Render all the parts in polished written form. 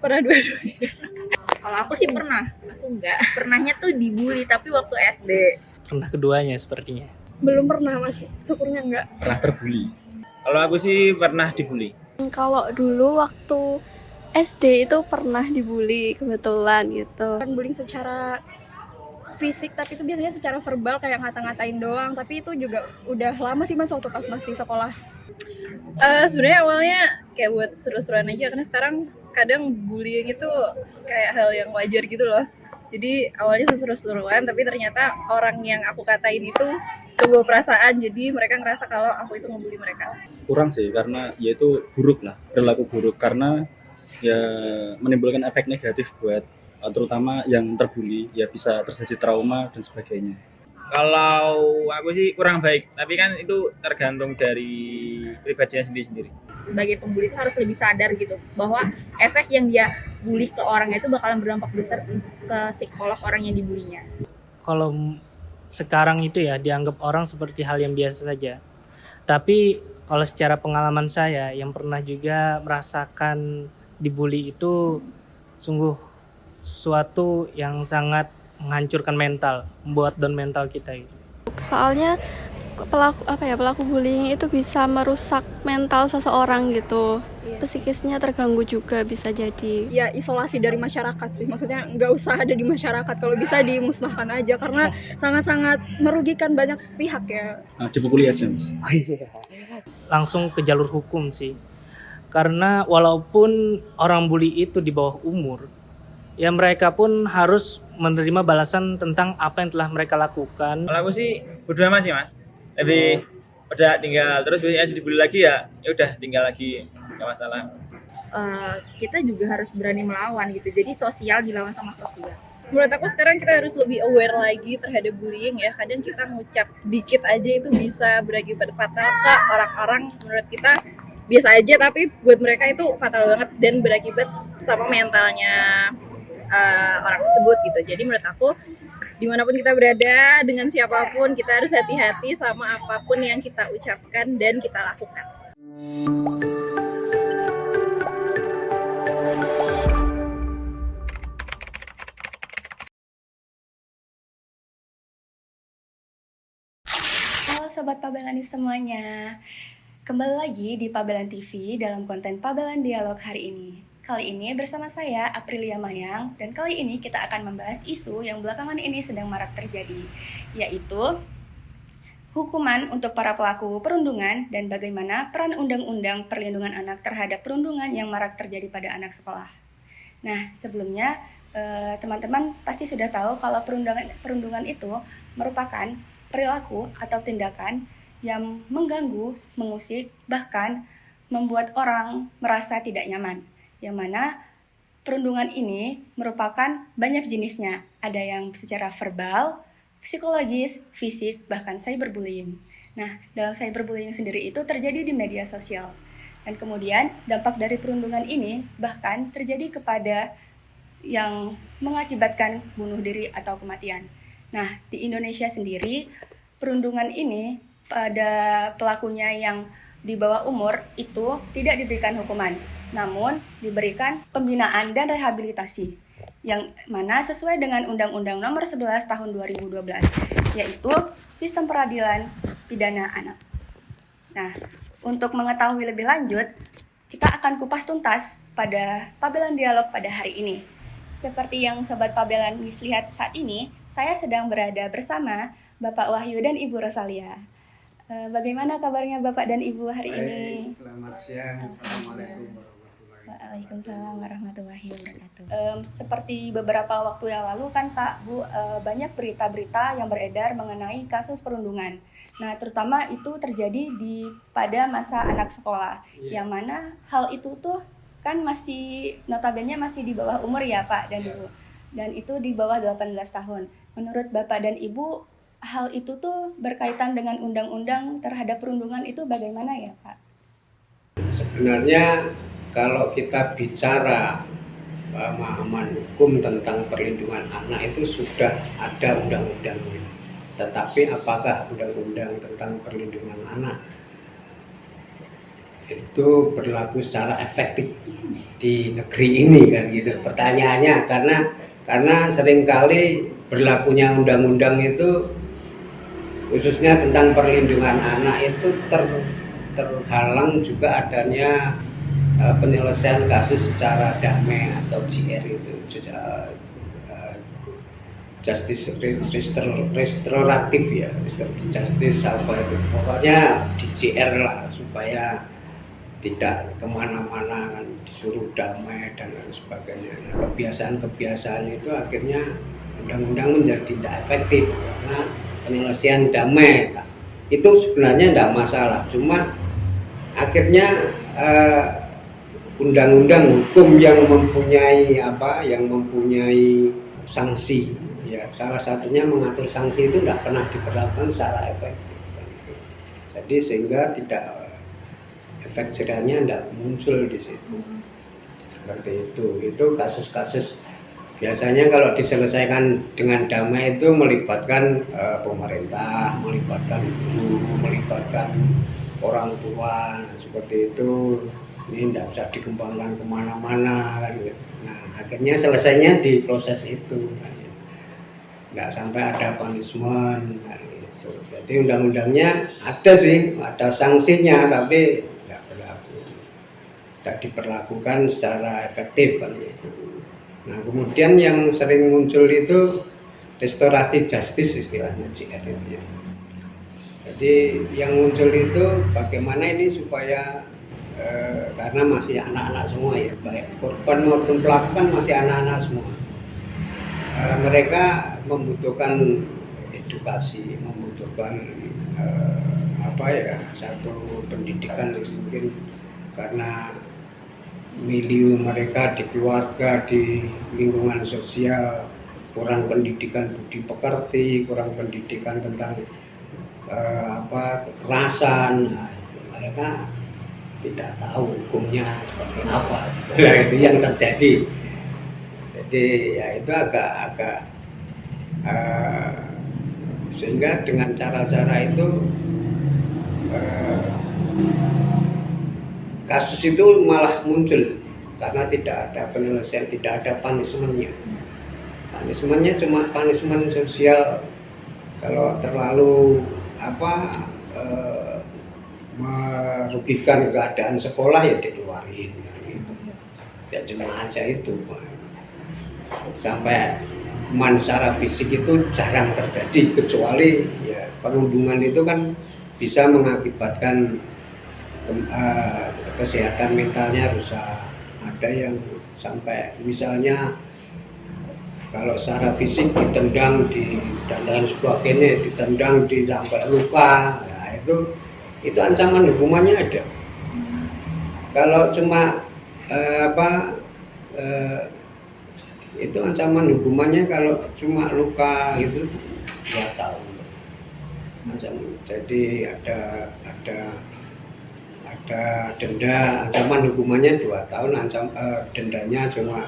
Pernah dua-duanya. Kalau aku sih pernah. Aku enggak. Pernahnya tuh dibully tapi waktu SD. Pernah keduanya sepertinya. Belum pernah, Mas. Syukurnya enggak. Pernah terbuli. Kalau aku sih pernah dibully. Kalau dulu waktu SD itu pernah dibully kebetulan gitu. Kan bullying secara fisik, tapi itu biasanya secara verbal kayak ngata-ngatain doang. Tapi itu juga udah lama sih Mas waktu pas masih sekolah. Sebenarnya awalnya kayak buat seru-seruan aja, karena sekarang kadang bullying itu kayak hal yang wajar gitu loh. Jadi awalnya seru-seruan, tapi ternyata orang yang aku katain itu kebawa perasaan, jadi mereka ngerasa kalau aku itu ngebully mereka. Kurang sih, karena ya itu buruk lah, perilaku buruk, karena ya menimbulkan efek negatif buat terutama yang terbuli, ya bisa terjadi trauma dan sebagainya. Kalau aku sih kurang baik, tapi kan itu tergantung dari pribadinya sendiri-sendiri. Sebagai pembuli itu harus lebih sadar gitu bahwa efek yang dia bully ke orang itu bakalan berdampak besar ke psikolog orang yang dibulinya. Kalau sekarang itu ya dianggap orang seperti hal yang biasa saja. Tapi kalau secara pengalaman saya yang pernah juga merasakan dibully itu sungguh sesuatu yang sangat menghancurkan mental, membuat down mental kita gitu. Soalnya pelaku bullying itu bisa merusak mental seseorang gitu. Psikisnya terganggu juga bisa jadi. Ya isolasi dari masyarakat sih. Maksudnya nggak usah ada di masyarakat. Kalau bisa dimusnahkan aja karena sangat-sangat merugikan banyak pihak ya. Nah, dipukuli aja Mas. Langsung ke jalur hukum sih. Karena walaupun orang bully itu di bawah umur, ya mereka pun harus menerima balasan tentang apa yang telah mereka lakukan. Kalau aku sih bodo amat sih Mas. Lebih udah tinggal terus biasanya dibully lagi ya udah tinggal lagi, nggak masalah. Kita juga harus berani melawan gitu. Jadi sosial dilawan sama sosial. Menurut aku sekarang kita harus lebih aware lagi terhadap bullying ya. Kadang kita ngucap dikit aja itu bisa berakibat fatal ke orang-orang menurut kita biasa aja, tapi buat mereka itu fatal banget dan berakibat sama mentalnya orang tersebut gitu. Jadi menurut aku dimanapun kita berada, dengan siapapun kita harus hati-hati sama apapun yang kita ucapkan dan kita lakukan. Halo Sobat Pabelanis semuanya, kembali lagi di Pabelan TV dalam konten Pabelan Dialog hari ini. Kali ini bersama saya Aprilia Mayang, dan kali ini kita akan membahas isu yang belakangan ini sedang marak terjadi, yaitu hukuman untuk para pelaku perundungan dan bagaimana peran Undang-Undang Perlindungan Anak terhadap perundungan yang marak terjadi pada anak sekolah. Nah, sebelumnya teman-teman pasti sudah tahu kalau perundungan itu merupakan perilaku atau tindakan yang mengganggu, mengusik, bahkan membuat orang merasa tidak nyaman. Yang mana perundungan ini merupakan banyak jenisnya. Ada yang secara verbal, psikologis, fisik, bahkan cyberbullying. Nah, dalam cyberbullying sendiri itu terjadi di media sosial. Dan kemudian dampak dari perundungan ini bahkan terjadi kepada yang mengakibatkan bunuh diri atau kematian. Nah, di Indonesia sendiri perundungan ini pada pelakunya yang di bawah umur itu tidak diberikan hukuman, namun diberikan pembinaan dan rehabilitasi yang mana sesuai dengan Undang-Undang Nomor 11 Tahun 2012, yaitu Sistem Peradilan Pidana Anak. Nah, untuk mengetahui lebih lanjut, kita akan kupas tuntas pada Pabelan Dialog pada hari ini. Seperti yang Sobat Pabelan lihat saat ini, saya sedang berada bersama Bapak Wahyu dan Ibu Rosalia. Bagaimana kabarnya Bapak dan Ibu hari ini? Selamat siang. Assalamualaikum warahmatullahi wabarakatuh. Waalaikumsalam warahmatullahi wabarakatuh. Seperti beberapa waktu yang lalu kan Pak, Bu, banyak berita-berita yang beredar mengenai kasus perundungan. Nah, terutama itu terjadi pada masa anak sekolah, yang mana hal itu tuh kan masih notabene masih di bawah umur ya Pak dan Ibu. Dan itu di bawah 18 tahun. Menurut Bapak dan Ibu, hal itu tuh berkaitan dengan undang-undang terhadap perundungan itu bagaimana ya Pak? Sebenarnya kalau kita bicara pemahaman hukum tentang perlindungan anak itu sudah ada undang-undangnya. Tetapi apakah undang-undang tentang perlindungan anak itu berlaku secara efektif di negeri ini kan gitu pertanyaannya, karena seringkali berlakunya undang-undang itu khususnya tentang perlindungan anak itu terhalang juga adanya penyelesaian kasus secara damai atau JR itu, justice restoratif ya, justice apa itu, pokoknya di JR lah supaya tidak kemana-mana kan disuruh damai dan lain sebagainya. Nah, kebiasaan-kebiasaan itu akhirnya undang-undang menjadi tidak efektif karena penyelesaian damai itu sebenarnya tidak masalah, cuma akhirnya undang-undang hukum yang mempunyai sanksi ya, salah satunya mengatur sanksi itu tidak pernah diberlakukan secara efektif. Jadi sehingga efek jerahnya tidak muncul di situ. Seperti itu kasus-kasus biasanya kalau diselesaikan dengan damai itu melibatkan pemerintah, melibatkan guru, melibatkan orang tua, seperti itu. Ini tidak usah dikembangkan kemana-mana kan gitu. Nah akhirnya selesainya di proses itu kan gitu. Nggak sampai ada punishment kan gitu. Jadi undang-undangnya ada sih, ada sanksinya, tapi tidak diperlakukan secara efektif kan gitu. Nah kemudian yang sering muncul itu restorasi justice istilahnya JR itu ya. Jadi yang muncul itu bagaimana ini supaya karena masih anak-anak semua ya, baik korban maupun pelaku kan masih anak-anak semua. Mereka membutuhkan edukasi, membutuhkan satu pendidikan mungkin karena milieu mereka di keluarga, di lingkungan sosial kurang pendidikan budi pekerti, kurang pendidikan tentang kekerasan. Nah, mereka tidak tahu hukumnya seperti apa gitu. Nah, itu yang terjadi. Jadi ya itu agak sehingga dengan cara-cara itu kasus itu malah muncul karena tidak ada penyelesaian, tidak ada punishment-nya. Punishment-nya cuma punishment sosial, kalau terlalu merugikan keadaan sekolah ya dikeluarin gitu. Ya cuma aja itu. Sampai secara fisik itu jarang terjadi, kecuali ya perundungan itu kan bisa mengakibatkan kesehatan mentalnya rusak. Ada yang sampai misalnya kalau secara fisik ditendang dan lain sebagainya, ditendang sampai luka, nah itu ancaman hukumannya ada. Kalau cuma itu ancaman hukumannya kalau cuma luka itu 2 tahun. Jadi ada denda, ancaman hukumannya 2 tahun, dendanya cuma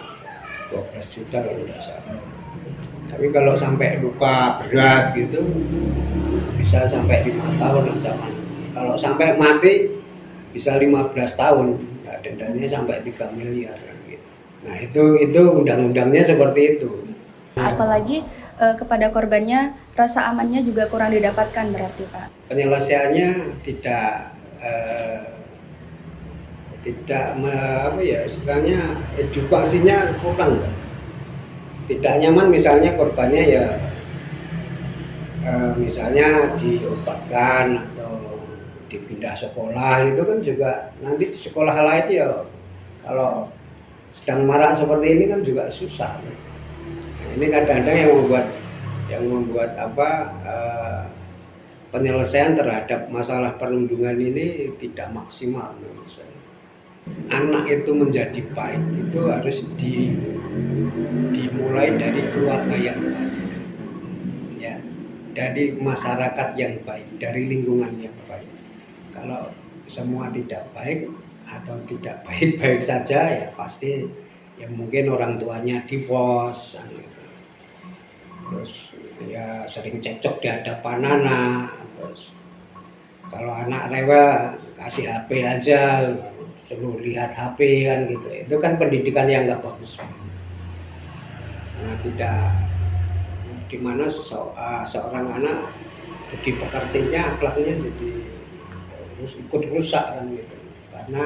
12 juta kalau tidak salah. Tapi kalau sampai luka berat gitu bisa sampai 5 tahun ancaman. Kalau sampai mati bisa 15 tahun, nah, dendanya sampai 3 miliar gitu. Nah itu undang-undangnya seperti itu. Apalagi kepada korbannya rasa amannya juga kurang didapatkan berarti Pak. Penyelesaiannya istilahnya edukasinya kurang. Tidak nyaman misalnya korbannya ya misalnya diobatkan atau dipindah sekolah, itu kan juga nanti di sekolah lain ya kalau sedang marah seperti ini kan juga susah. Nah, ini kadang-kadang yang membuat penyelesaian terhadap masalah perlindungan ini tidak maksimal menurut saya. Anak itu menjadi baik itu harus dimulai dari keluarga yang baik, ya, dari masyarakat yang baik, dari lingkungan yang baik. Kalau semua tidak baik atau tidak baik-baik saja ya pasti ya mungkin orang tuanya divorce, terus ya sering cekcok di hadapan anak, terus Kalau anak rewel kasih HP aja, suruh lihat HP kan gitu. Itu kan pendidikan yang nggak bagus. Nah, tidak dimana seorang anak jadi pekertinya, akhlaknya jadi ikut rusak kan gitu. Karena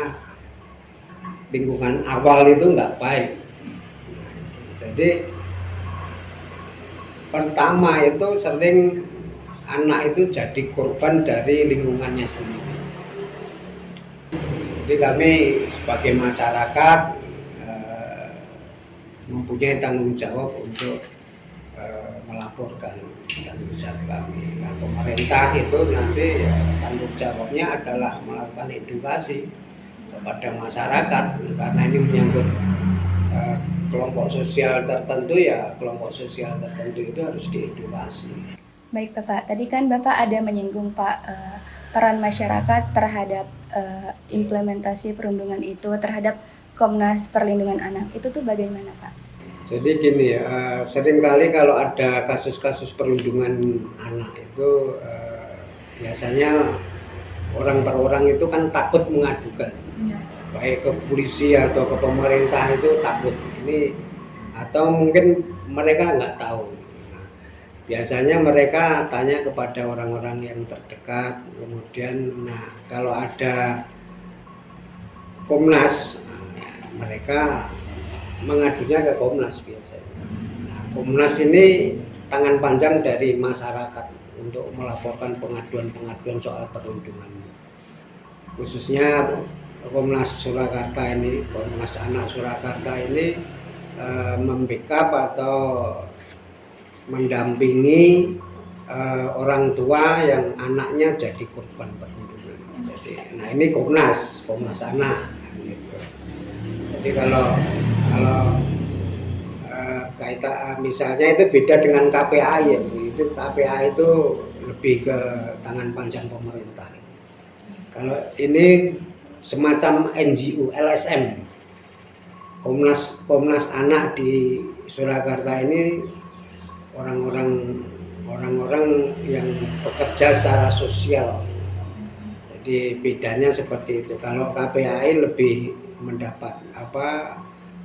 lingkungan awal itu nggak baik. Jadi pertama itu sering anak itu jadi korban dari lingkungannya sendiri. Jadi kami sebagai masyarakat mempunyai tanggung jawab untuk melaporkan tanggung jawab kami. Nah, pemerintah itu nanti ya, tanggung jawabnya adalah melakukan edukasi kepada masyarakat, karena ini menyangkut kelompok sosial tertentu, ya kelompok sosial tertentu itu harus diedukasi. Baik Bapak, tadi kan Bapak ada menyinggung Pak peran masyarakat terhadap implementasi perundungan itu terhadap Komnas Perlindungan Anak. Itu tuh bagaimana Pak? Jadi gini ya, seringkali kalau ada kasus-kasus perundungan anak itu biasanya orang per orang itu kan takut mengadukan, baik ke polisi atau ke pemerintah itu takut ini, atau mungkin mereka nggak tahu. Nah, biasanya mereka tanya kepada orang-orang yang terdekat, kemudian nah kalau ada Komnas, mereka mengadunya ke Komnas biasanya. Nah, Komnas ini tangan panjang dari masyarakat untuk melaporkan pengaduan-pengaduan soal perundungan. Khususnya Komnas Surakarta ini, Komnas Anak Surakarta ini membackup atau mendampingi orang tua yang anaknya jadi korban perundungan. Jadi, nah ini Komnas Anak. Gitu. Jadi kalau kaitan misalnya itu beda dengan KPA ya, itu KPA itu lebih ke tangan panjang pemerintah. Kalau ini semacam NGO, LSM, Komnas Anak di Surakarta ini orang-orang yang bekerja secara sosial. Jadi bedanya seperti itu. Kalau KPAI lebih mendapat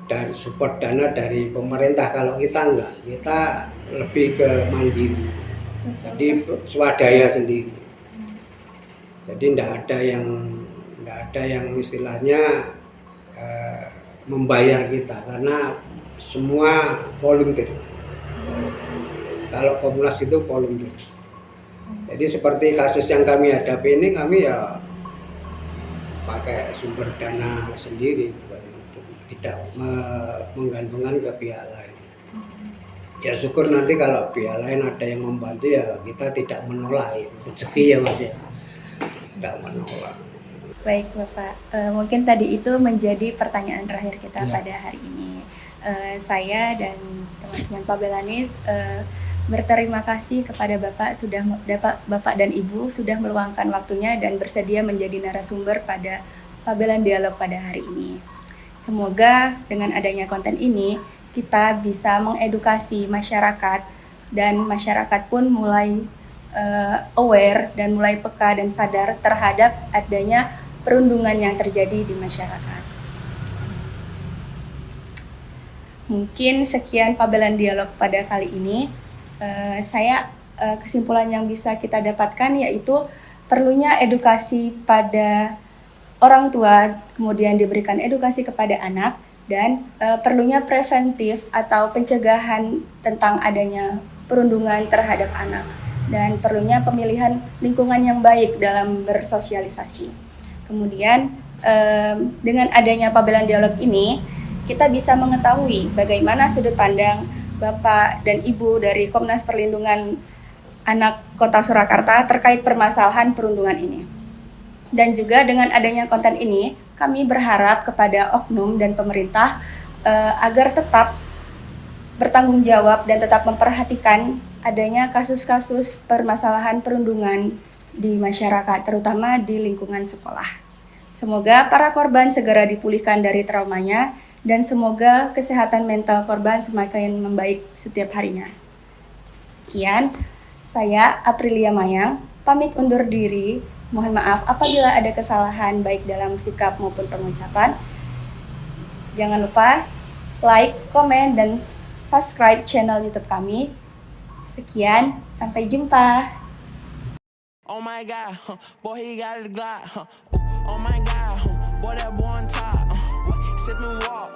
dan support dana dari pemerintah, kalau kita enggak, kita lebih ke mandiri, jadi swadaya sendiri. Jadi enggak ada yang istilahnya membayar kita, karena semua volunteer. Kalau Komnas itu volunteer. Jadi seperti kasus yang kami hadapi ini, kami ya pakai sumber dana sendiri, tidak menggantungkan ke pihak lain. Ya syukur nanti kalau pihak lain ada yang membantu, ya kita tidak menolak, rezeki ya Mas ya, tidak menolak. Baik Bapak, mungkin tadi itu menjadi pertanyaan terakhir kita pada hari ini. Saya dan teman-teman Pabelanis berterima kasih kepada Bapak dan Ibu sudah meluangkan waktunya dan bersedia menjadi narasumber pada Pabelan Dialog pada hari ini. Semoga dengan adanya konten ini kita bisa mengedukasi masyarakat dan masyarakat pun mulai aware dan mulai peka dan sadar terhadap adanya perundungan yang terjadi di masyarakat. Mungkin sekian Pabelan Dialog pada kali ini. Kesimpulan yang bisa kita dapatkan yaitu perlunya edukasi pada orang tua, kemudian diberikan edukasi kepada anak, dan perlunya preventif atau pencegahan tentang adanya perundungan terhadap anak, dan perlunya pemilihan lingkungan yang baik dalam bersosialisasi. Kemudian dengan adanya Pabelan Dialog ini, kita bisa mengetahui bagaimana sudut pandang Bapak dan Ibu dari Komnas Perlindungan Anak Kota Surakarta terkait permasalahan perundungan ini. Dan juga dengan adanya konten ini, kami berharap kepada oknum dan pemerintah agar tetap bertanggung jawab dan tetap memperhatikan adanya kasus-kasus permasalahan perundungan di masyarakat, terutama di lingkungan sekolah. Semoga para korban segera dipulihkan dari traumanya, dan semoga kesehatan mental korban semakin membaik setiap harinya. Sekian, saya Aprilia Mayang, pamit undur diri Mohon maaf apabila ada kesalahan baik dalam sikap maupun pengucapan. Jangan lupa like, komen, dan subscribe channel YouTube kami. Sekian, sampai jumpa. Oh my god, boy he got a Glock. Oh my god, boy that boy on top. Sip and walk.